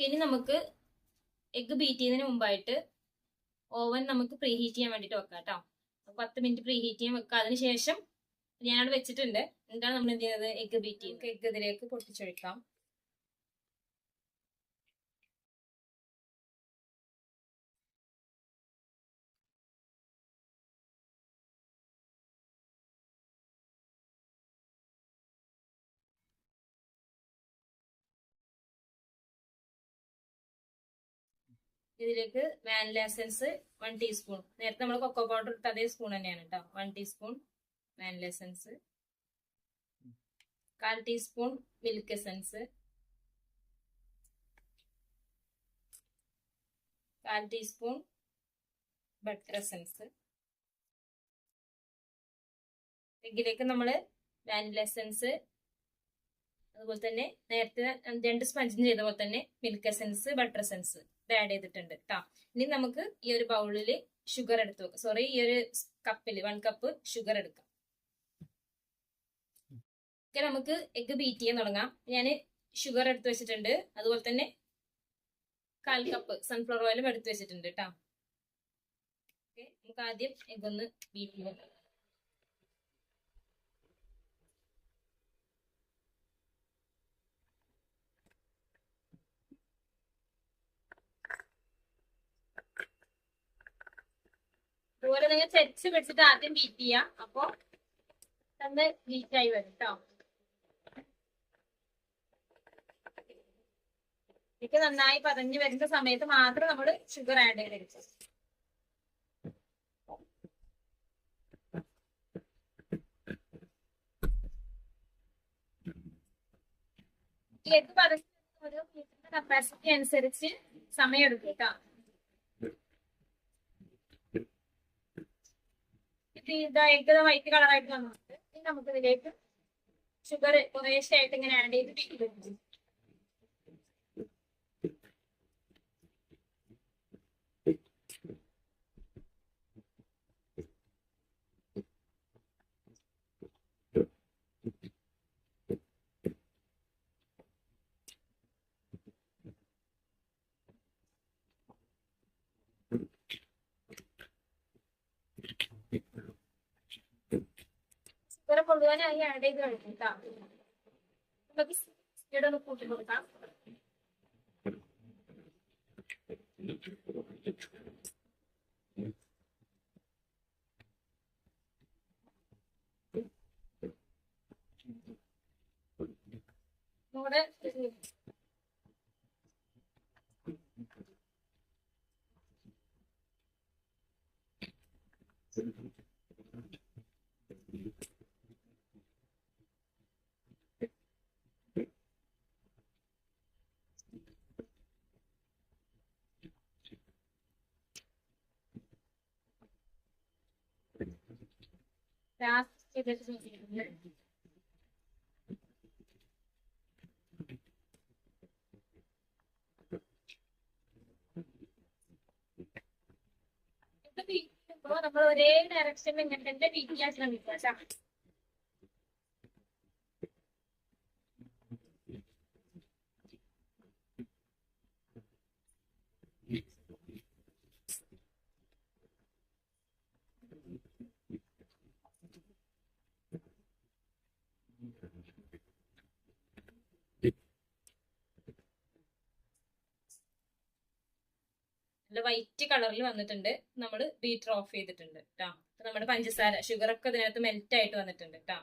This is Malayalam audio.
ഇനി നമുക്ക് എഗ്ഗ് ബീറ്റ് ചെയ്യുന്നതിന് മുമ്പായിട്ട് ഓവൻ നമുക്ക് പ്രീ ഹീറ്റ് ചെയ്യാൻ വേണ്ടിയിട്ട് വെക്കാം കേട്ടോ. 10 മിനിറ്റ് പ്രീ ഹീറ്റ് ചെയ്യാൻ വെക്കാം. അതിനുശേഷം ഞാനവിടെ വെച്ചിട്ടുണ്ട്. എന്താണ് നമ്മൾ എന്ത് ചെയ്യുന്നത്? എഗ്ഗ് ബീറ്റ് ചെയ്യും. എഗ്ഗ് ഇതിലേക്ക് പൊട്ടിച്ചൊഴിക്കാം. ഇതിലേക്ക് വാനില എസൻസ് 1 ടീസ്പൂൺ. നേരത്തെ നമ്മൾ കൊക്കോ പൗഡർ ഇട്ട അതേ സ്പൂൺ തന്നെയാണ് കേട്ടോ. 1 teaspoon vanilla essence, 1/4 teaspoon milk essence, 1/4 teaspoon butter essence. എഗ്ഗിലേക്ക് നമ്മൾ വാനില എസൻസ്, അതുപോലെ തന്നെ നേരത്തെ 2 സ്പഞ്ചിന് ചെയ്ത പോലെ തന്നെ മിൽക്ക് എസൻസ്, ബട്ടർ എസൻസ് ഇത് ആഡ് ചെയ്തിട്ടുണ്ട് കേട്ടോ. ഇനി നമുക്ക് ഈ ഒരു ബൗളിൽ ഷുഗർ എടുത്ത് വെക്കാം. സോറി, ഈ ഒരു കപ്പിൽ 1 കപ്പ് ഷുഗർ എടുക്കാം. ഓക്കെ, നമുക്ക് എഗ്ഗ് ബീറ്റ് ചെയ്യാൻ തുടങ്ങാം. ഞാൻ ഷുഗർ എടുത്ത് വെച്ചിട്ടുണ്ട്. അതുപോലെ തന്നെ 1/4 കപ്പ് സൺഫ്ലവർ ഓയിലും എടുത്ത് വെച്ചിട്ടുണ്ട് കേട്ടോ. ഓക്കെ, നമുക്ക് ആദ്യം എഗ്ഗ് ഒന്ന് ബീറ്റ് ചെയ്യാം. അതുപോലെ നിങ്ങൾ ചെരിച്ച് വെച്ചിട്ട് ആദ്യം ബീറ്റ് ചെയ്യാം. അപ്പൊ തന്നെ ബീറ്റായി വരും കേട്ടോ. എനിക്ക് നന്നായി പതഞ്ഞ് വരുന്ന സമയത്ത് മാത്രം നമ്മൾ ഷുഗർ ആഡ് ചെയ്തെടുക്കും. എഗ്ഗ് പതഞ്ഞ് ഒരു കപ്പാസിറ്റി അനുസരിച്ച് സമയം എടുക്കും കേട്ടോ. എഗ്ഗ് വൈറ്റ് കളറായിട്ട് വന്നിട്ട് ഇനി നമുക്ക് ഇതിലേക്ക് ഷുഗർ കുറേശ്ശായിട്ട് ഇങ്ങനെ ആഡ് ചെയ്ത് വെക്കും. ഷുഗർ മുഴുവനായി ആഡ് ചെയ്ത് കഴിക്കും കേട്ടോ. നമുക്ക് സ്പീഡ് ഒന്ന് കൂട്ടി കൊടുക്കാം. നമ്മുടെ ലാസ്റ്റ് നമ്മൾ ഒരേ ഡയറക്ഷനിൽ ഇങ്ങനെ ബീറ്റ് ചെയ്യാൻ ശ്രമിക്കാം. വൈറ്റ് കളറിൽ വന്നിട്ടുണ്ട്. നമ്മൾ ബീറ്റർ ഓഫ് ചെയ്തിട്ടുണ്ട് കേട്ടോ. നമ്മുടെ പഞ്ചസാര ഷുഗർ ഒക്കെ ഇതിനകത്ത് മെൽറ്റ് ആയിട്ട് വന്നിട്ടുണ്ട് കേട്ടോ.